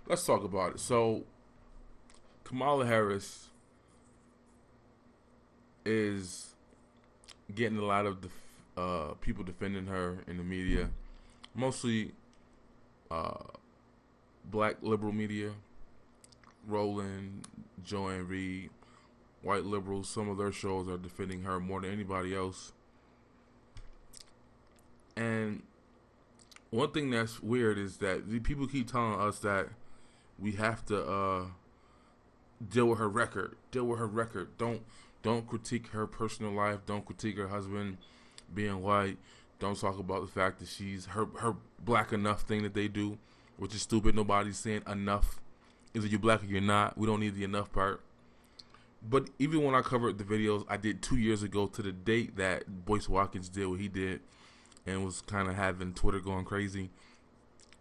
let's talk about it. So Kamala Harris is getting a lot of people defending her in the media, mostly uh, black liberal media. Roland, Joanne Reed, white liberals. Some of their shows are defending her more than anybody else. And one thing that's weird is that the people keep telling us that we have to deal with her record. Deal with her record. Don't critique her personal life. Don't critique her husband being white. Don't talk about the fact that she's her black enough thing that they do, which is stupid. Nobody's saying enough. Either you're black or you're not. We don't need the enough part. But even when I covered the videos I did 2 years ago to the date that Boyce Watkins did what he did and was kind of having Twitter going crazy.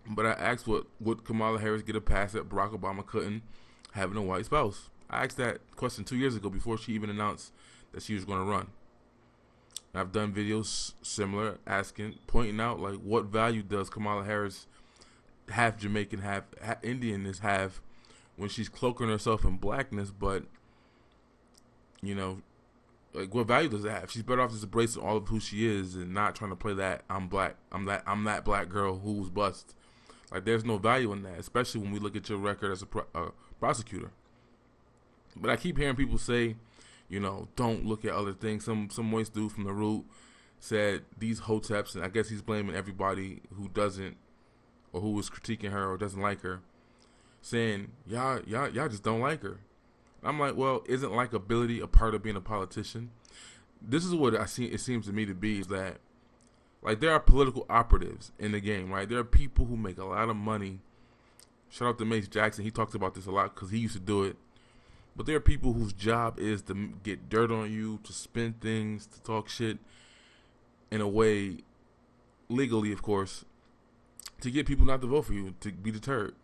But I asked, would Kamala Harris get a pass that Barack Obama couldn't, having a white spouse? I asked that question 2 years ago before she even announced that she was going to run. And I've done videos similar, pointing out like what value does Kamala Harris half Jamaican, half Indianness have when she's cloaking herself in blackness, but you know, like what value does it have? She's better off just embracing all of who she is and not trying to play that I'm black, I'm that black girl who was bust. Like there's no value in that, especially when we look at your record as a prosecutor. But I keep hearing people say, don't look at other things. Some moist dude from the Root said these hoteps, and I guess he's blaming everybody who doesn't or who was critiquing her or doesn't like her, saying y'all just don't like her. I'm like, well, isn't likability a part of being a politician? This is what it seems to me to be, is that like there are political operatives in the game, right? There are people who make a lot of money. Shout out to Mace Jackson. He talks about this a lot because he used to do it. But there are people whose job is to get dirt on you, to spin things, to talk shit in a way, legally, of course, to get people not to vote for you, to be deterred.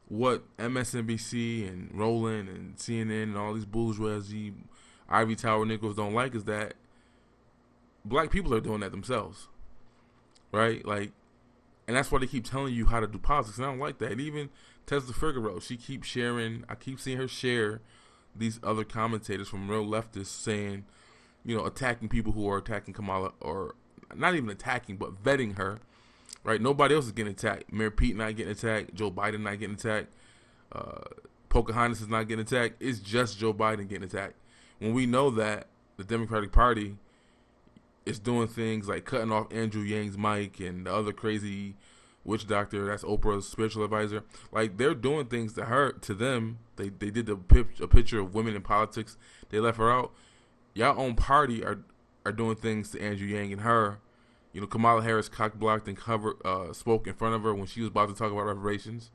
What MSNBC and Roland and CNN and all these bourgeoisie Ivy Tower nickels don't like is that black people are doing that themselves, right? Like, and that's why they keep telling you how to do politics. And I don't like that. And even Tesla Figaro, she keeps sharing. I keep seeing her share these other commentators from real leftists saying, attacking people who are attacking Kamala, or not even attacking, but vetting her. Right? Nobody else is getting attacked. Mayor Pete not getting attacked. Joe Biden not getting attacked. Pocahontas is not getting attacked. It's just Joe Biden getting attacked. When we know that the Democratic Party is doing things like cutting off Andrew Yang's mic and the other crazy witch doctor, that's Oprah's spiritual advisor. Like, they're doing things to them. They did a picture of women in politics. They left her out. Y'all own party are doing things to Andrew Yang and her. Kamala Harris cock-blocked and spoke in front of her when she was about to talk about reparations.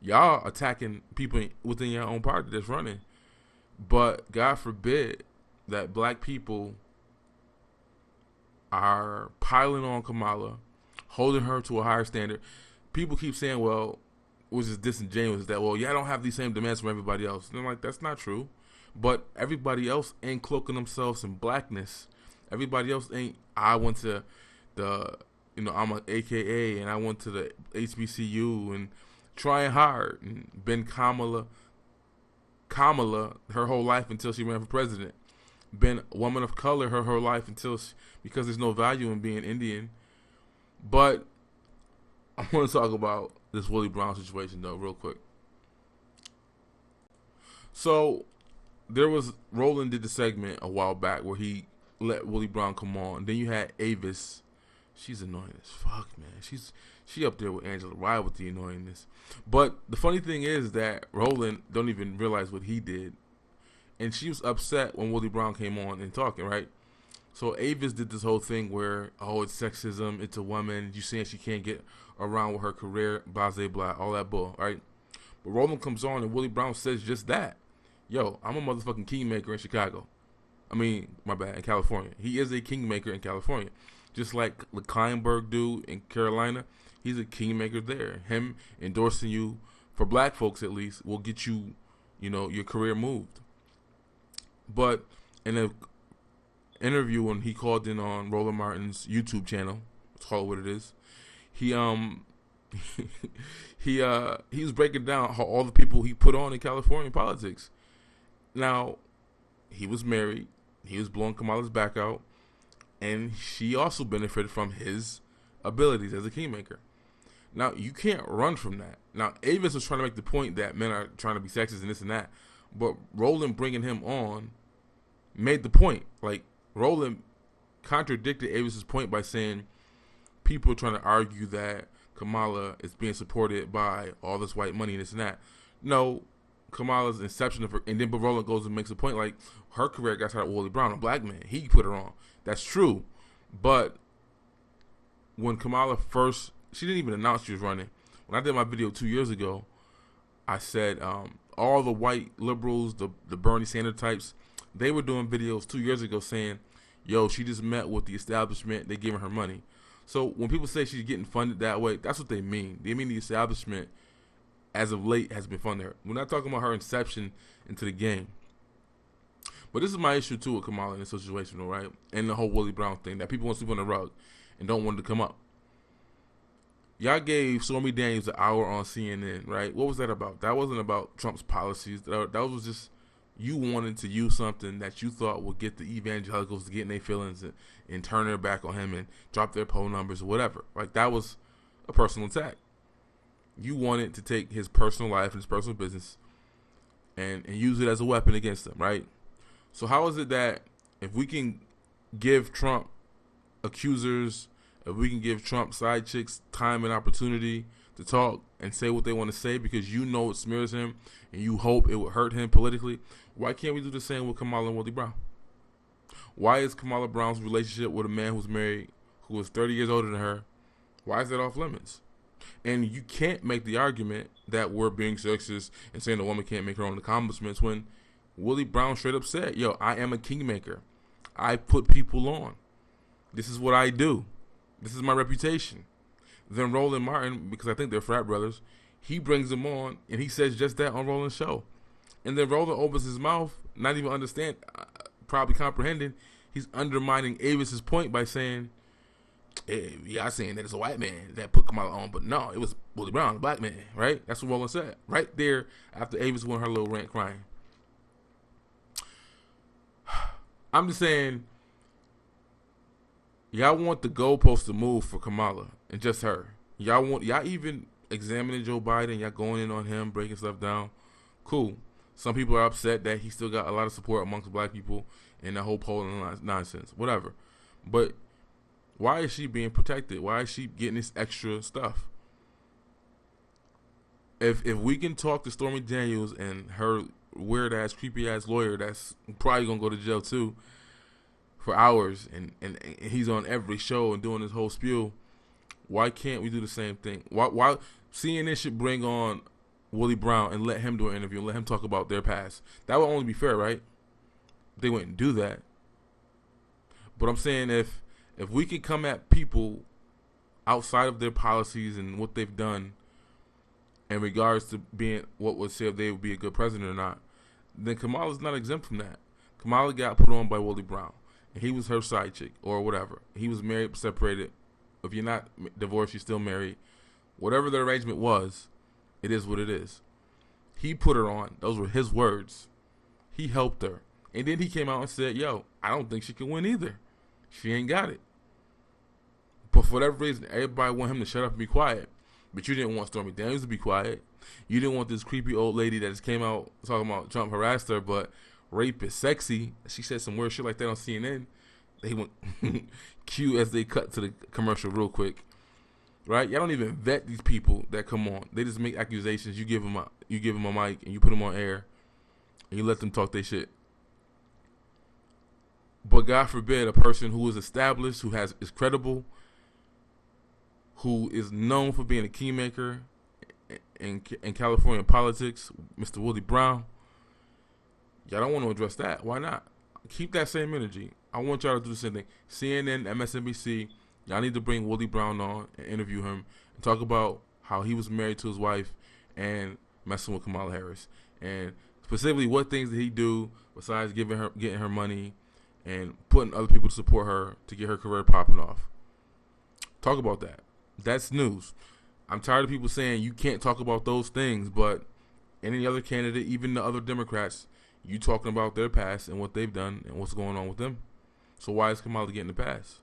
Y'all attacking people within your own party that's running. But God forbid that black people are piling on Kamala, holding her to a higher standard. People keep saying, well, which is disingenuous, that, well, y'all don't have these same demands from everybody else. And I'm like, that's not true. But everybody else ain't cloaking themselves in blackness. Everybody else ain't, I went to I'm an AKA and I went to the HBCU and trying hard and been Kamala her whole life until she ran for president. Been a woman of color her whole life because there's no value in being Indian. But I want to talk about this Willie Brown situation though real quick. So Roland did the segment a while back where he let Willie Brown come on. Then you had Avis. She's annoying as fuck, man. She up there with Angela Rye with the annoyingness. But the funny thing is that Roland don't even realize what he did. And she was upset when Willie Brown came on and talking, right? So Avis did this whole thing where, it's sexism, it's a woman, you saying she can't get around with her career, blah, blah, blah, all that bull, right? But Roland comes on and Willie Brown says just that. Yo, I'm a motherfucking kingmaker in Chicago. My bad, in California. He is a kingmaker in California. Just like the Kleinberg dude in Carolina, he's a kingmaker there. Him endorsing you, for black folks at least, will get you, your career moved. But in an interview when he called in on Roland Martin's YouTube channel, let's call it what it is, he he was breaking down how all the people he put on in California politics. Now, he was married. He was blowing Kamala's back out. And she also benefited from his abilities as a kingmaker. Now, you can't run from that. Now, Avis was trying to make the point that men are trying to be sexist and this and that. But Roland bringing him on made the point. Like, Roland contradicted Avis's point by saying people are trying to argue that Kamala is being supported by all this white money and this and that. No, Kamala's inception of her, and then but Roland goes and makes a point like her career got started with Willie Brown, a black man. He put her on. That's true. But when Kamala first, she didn't even announce she was running. When I did my video 2 years ago, I said all the white liberals, the Bernie Sanders types, they were doing videos 2 years ago saying, yo, she just met with the establishment. They giving her money. So when people say she's getting funded that way, that's what they mean. They mean the establishment, as of late, has been funding her. We're not talking about her inception into the game. But this is my issue, too, with Kamala in this situation, all right? And the whole Willie Brown thing, that people want to sweep on the rug and don't want it to come up. Y'all gave Stormy Daniels an hour on CNN, right? What was that about? That wasn't about Trump's policies. That was just you wanted to use something that you thought would get the evangelicals to get in their feelings and turn their back on him and drop their poll numbers or whatever. Like, that was a personal attack. You wanted to take his personal life and his personal business and use it as a weapon against him, right? So how is it that if we can give Trump accusers, if we can give Trump side chicks time and opportunity to talk and say what they want to say because you know it smears him and you hope it would hurt him politically, why can't we do the same with Kamala and Willie Brown? Why is Kamala Brown's relationship with a man who's married, who is 30 years older than her, why is that off limits? And you can't make the argument that we're being sexist and saying a woman can't make her own accomplishments when Willie Brown straight up said, yo, I am a kingmaker. I put people on. This is what I do. This is my reputation. Then Roland Martin, because I think they're frat brothers, he brings them on and he says just that on Roland's show. And then Roland opens his mouth, not even probably comprehending, he's undermining Avis's point by saying, hey, yeah, I'm saying that it's a white man that put Kamala on, but no, it was Willie Brown, a black man, right? That's what Roland said. Right there after Avis went her little rant crying. I'm just saying, y'all want the goalpost to move for Kamala and just her. Y'all even examining Joe Biden, y'all going in on him, breaking stuff down. Cool. Some people are upset that he still got a lot of support amongst black people and the whole polling nonsense, whatever. But why is she being protected? Why is she getting this extra stuff? If we can talk to Stormy Daniels and her weird ass, creepy ass lawyer that's probably gonna go to jail too for hours, and he's on every show and doing this whole spiel, why can't we do the same thing? Why CNN should bring on Willie Brown and let him do an interview and let him talk about their past? That would only be fair, right? They wouldn't do that. But I'm saying if we can come at people outside of their policies and what they've done in regards to being what would say if they would be a good president or not, then Kamala's not exempt from that. Kamala got put on by Willie Brown, and he was her side chick or whatever. He was married, separated. If you're not divorced, you're still married. Whatever the arrangement was, it is what it is. He put her on. Those were his words. He helped her. And then he came out and said, yo, I don't think she can win either. She ain't got it. But for whatever reason, everybody want him to shut up and be quiet. But you didn't want Stormy Daniels to be quiet. You didn't want this creepy old lady that just came out talking about Trump harassed her, but rape is sexy. She said some weird shit like that on CNN. They went cue as they cut to the commercial real quick. Right? Y'all don't even vet these people that come on. They just make accusations. You give them a mic and you put them on air and you let them talk their shit. But God forbid a person who is established, who is credible, who is known for being a kingmaker in California politics, Mr. Willie Brown, y'all don't want to address that. Why not? Keep that same energy. I want y'all to do the same thing. CNN, MSNBC, y'all need to bring Willie Brown on and interview him and talk about how he was married to his wife and messing with Kamala Harris. And specifically what things did he do besides getting her money and putting other people to support her to get her career popping off. Talk about that. That's news. I'm tired of people saying you can't talk about those things, but any other candidate, even the other Democrats, you talking about their past and what they've done and what's going on with them. So why is Kamala getting the pass?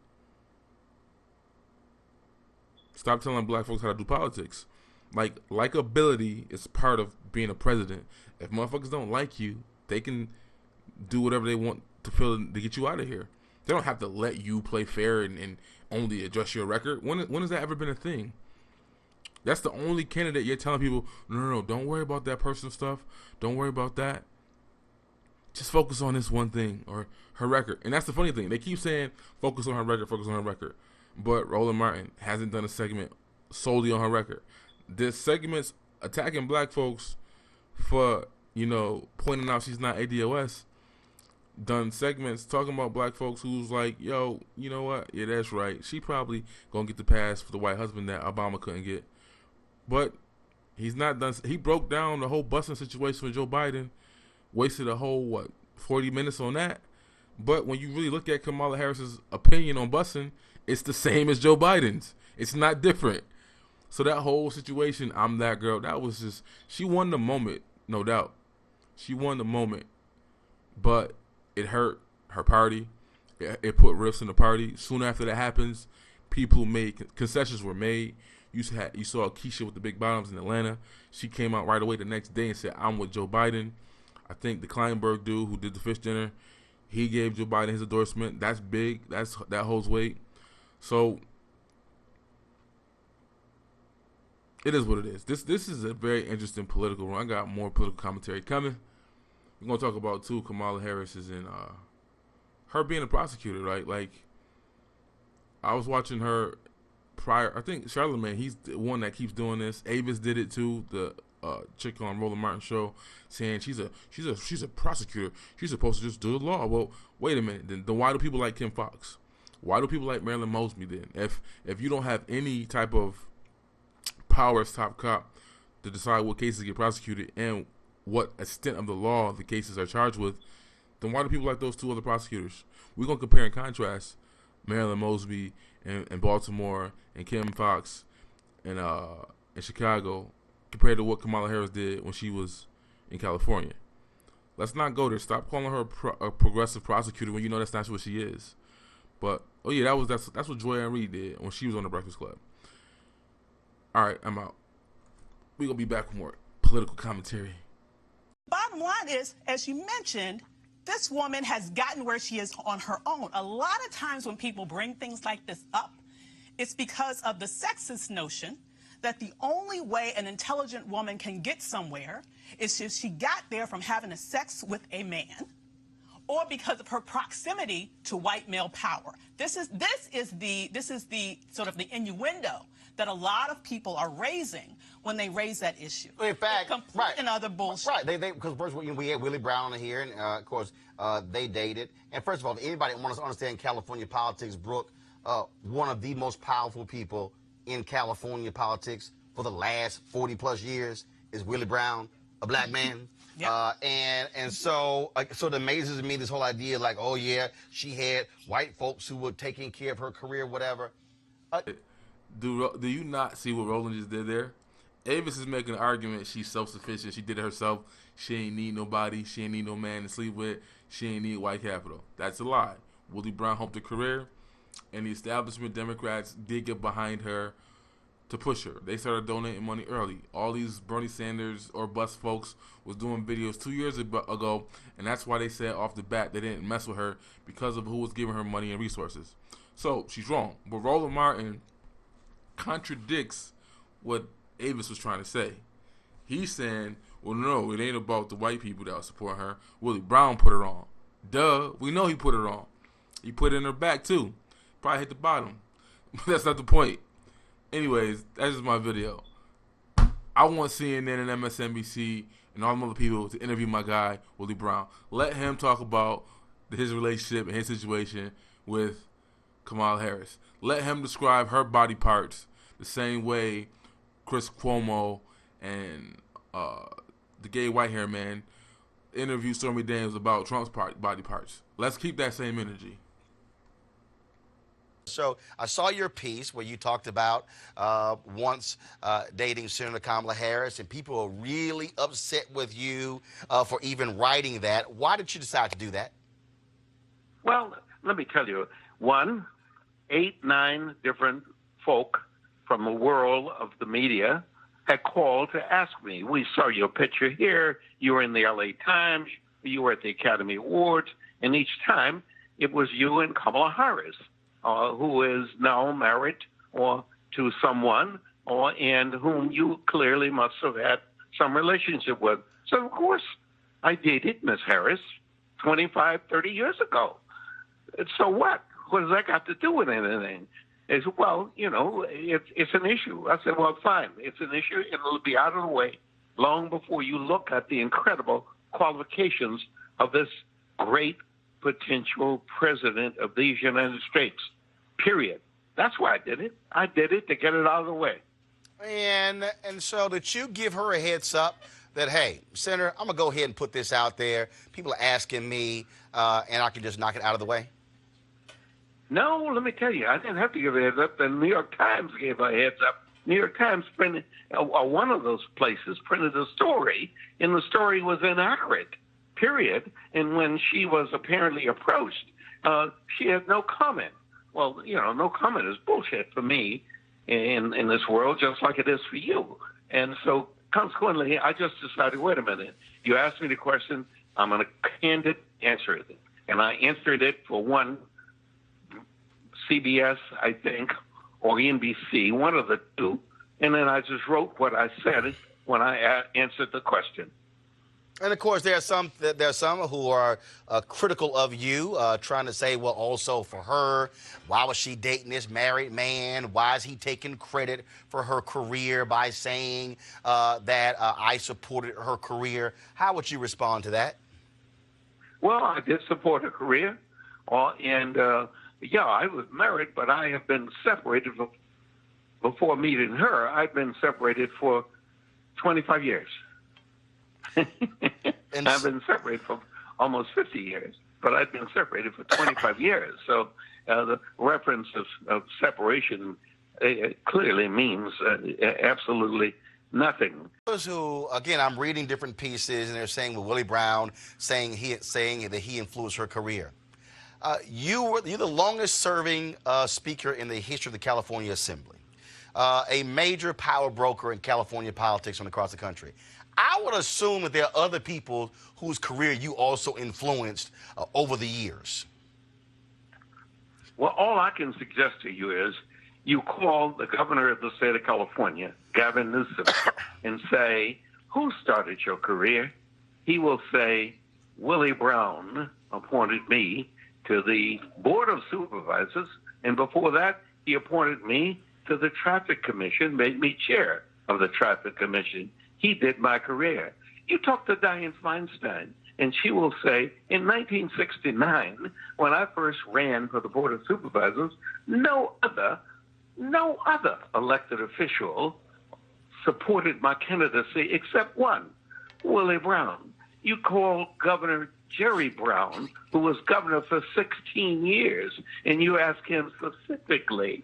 Stop telling black folks how to do politics. Like, likability is part of being a president. If motherfuckers don't like you, they can do whatever they want to feel to get you out of here. They don't have to let you play fair and only address your record. When has that ever been a thing? That's the only candidate you're telling people, no, don't worry about that personal stuff. Don't worry about that. Just focus on this one thing or her record. And that's the funny thing. They keep saying focus on her record, focus on her record. But Roland Martin hasn't done a segment solely on her record. There's segments attacking black folks for, pointing out she's not ADOS. Done segments talking about black folks who's like, yo, you know what? Yeah, that's right. She probably gonna get the pass for the white husband that Obama couldn't get. But he's not done. He broke down the whole busing situation with Joe Biden. Wasted a whole, 40 minutes on that. But when you really look at Kamala Harris's opinion on busing, it's the same as Joe Biden's. It's not different. So that whole situation, I'm that girl, that was just, she won the moment, no doubt. She won the moment. But it hurt her party. It put rifts in the party. Soon after that happens, people made, concessions were made. You saw Keisha with the big bottoms in Atlanta. She came out right away the next day and said, I'm with Joe Biden. I think the Kleinberg dude who did the fish dinner, he gave Joe Biden his endorsement. That's big. That holds weight. So it is what it is. This is a very interesting political run. I got more political commentary coming. We're gonna talk about too. Kamala Harris is in her being a prosecutor, right? Like, I was watching her prior. I think Charlamagne, he's the one that keeps doing this. Avis did it too. The chick on Roland Martin show, saying she's a prosecutor. She's supposed to just do the law. Well, wait a minute. Then why do people like Kim Foxx? Why do people like Marilyn Mosby then? If you don't have any type of power as top cop to decide what cases get prosecuted and what extent of the law the cases are charged with, then why do people like those two other prosecutors? We're going to compare and contrast Marilyn Mosby in Baltimore and Kim Foxx in Chicago compared to what Kamala Harris did when she was in California. Let's not go there. Stop calling her a progressive prosecutor when you know that's not what she is. But, oh yeah, that's what Joy Ann Reid did when she was on the Breakfast Club. All right, I'm out. We're going to be back with more political commentary. Bottom line is, as you mentioned, this woman has gotten where she is on her own. A lot of times when people bring things like this up, it's because of the sexist notion that the only way an intelligent woman can get somewhere is if she got there from having a sex with a man or because of her proximity to white male power. This is the sort of the innuendo that a lot of people are raising when they raise that issue. In fact, complete and other bullshit. Right, because first we had Willie Brown here, and of course they dated. And first of all, anybody that wants to understand California politics, Brooke, one of the most powerful people in California politics for the last 40 plus years is Willie Brown, a black man. Yep. And so it amazes me this whole idea, like, oh yeah, she had white folks who were taking care of her career, whatever. Do you not see what Roland just did there? Avis is making an argument she's self-sufficient. She did it herself. She ain't need nobody. She ain't need no man to sleep with. She ain't need white capital. That's a lie. Willie Brown helped her career, and the establishment Democrats did get behind her to push her. They started donating money early. All these Bernie Sanders or bust folks was doing videos 2 years ago, and that's why they said off the bat they didn't mess with her because of who was giving her money and resources. So she's wrong. But Roland Martin contradicts what Avis was trying to say. He's saying, well, no, it ain't about the white people that support her. Willie Brown put her on. Duh, we know he put her on. He put it in her back, too. Probably hit the bottom. But that's not the point. Anyways, that's just my video. I want CNN and MSNBC and all them other people to interview my guy, Willie Brown. Let him talk about his relationship and his situation with Kamala Harris. Let him describe her body parts the same way Chris Cuomo and the gay white hair man interviewed Stormy Daniels about Trump's body parts. Let's keep that same energy. So I saw your piece where you talked about once dating Senator Kamala Harris, and people are really upset with you for even writing that. Why did you decide to do that? Well, let me tell you, 8, 9 different folk from the world of the media had called to ask me. We saw your picture here. You were in the LA Times. You were at the Academy Awards. And each time it was you and Kamala Harris, who is now married to someone and whom you clearly must have had some relationship with. So, of course, I dated Miss Harris 25, 30 years ago. So what? What has that got to do with anything? It's, well, it's an issue. I said, well, fine. It's an issue, and it'll be out of the way long before you look at the incredible qualifications of this great potential president of these United States, period. That's why I did it. I did it to get it out of the way. And so did you give her a heads up that, hey, Senator, I'm going to go ahead and put this out there. People are asking me, and I can just knock it out of the way? No, let me tell you, I didn't have to give a heads up. The New York Times gave a heads up. New York Times printed, one of those places printed a story, and the story was inaccurate, period. And when she was apparently approached, she had no comment. Well, no comment is bullshit for me in this world, just like it is for you. And so consequently, I just decided, wait a minute, you asked me the question, I'm going to candid answer it. And I answered it for one, CBS, I think, or NBC, one of the two. And then I just wrote what I said when I answered the question. And of course, there are some who are critical of you, trying to say, well, also for her, why was she dating this married man? Why is he taking credit for her career by saying that I supported her career? How would you respond to that? Well, I did support her career, yeah, I was married, but I have been separated before meeting her. I've been separated for 25 years. And I've been separated for almost 50 years, but I've been separated for 25 years. So the reference of separation clearly means absolutely nothing. Those who, again, I'm reading different pieces, and they're saying with Willie Brown saying that he influenced her career. You're the longest-serving speaker in the history of the California Assembly, a major power broker in California politics and across the country. I would assume that there are other people whose career you also influenced over the years. Well, all I can suggest to you is you call the governor of the state of California, Gavin Newsom, and say, who started your career? He will say, Willie Brown appointed me to the Board of Supervisors, and before that, he appointed me to the Traffic Commission, made me chair of the Traffic Commission. He did my career. You talk to Dianne Feinstein, and she will say, in 1969, when I first ran for the Board of Supervisors, no other elected official supported my candidacy except one, Willie Brown. You call Governor Jerry Brown, who was governor for 16 years, and you ask him specifically,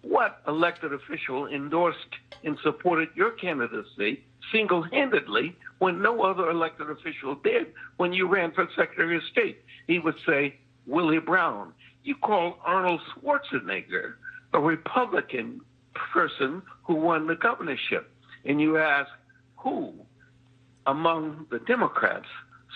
what elected official endorsed and supported your candidacy single-handedly when no other elected official did when you ran for Secretary of State? He would say, Willie Brown. You call Arnold Schwarzenegger a Republican person who won the governorship, and you ask who among the Democrats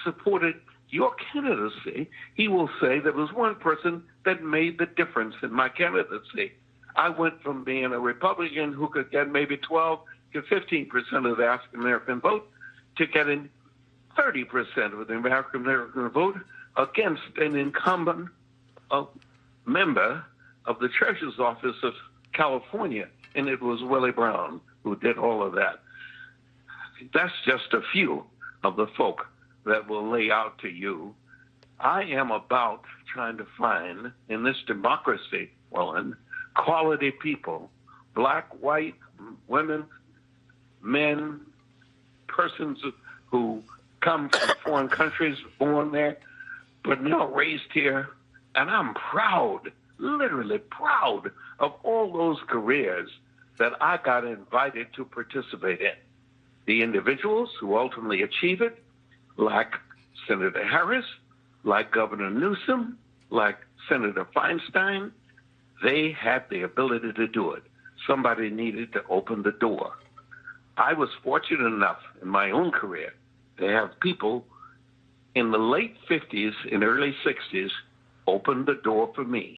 supported your candidacy, he will say there was one person that made the difference in my candidacy. I went from being a Republican who could get maybe 12 to 15% of the African American vote to getting 30% of the African American vote against an incumbent member of the Treasurer's Office of California, and it was Willie Brown who did all of that. That's just a few of the folk that will lay out to you. I am about trying to find, in this democracy, quality people, black, white, women, men, persons who come from foreign countries, born there, but raised here, And I'm proud, literally proud, of all those careers that I got invited to participate in. The individuals who ultimately achieve it, like Senator Harris, like Governor Newsom, like Senator Feinstein, they had the ability to do it. Somebody needed to open the door. I was fortunate enough in my own career to have people in the late 50s and early 60s open the door for me.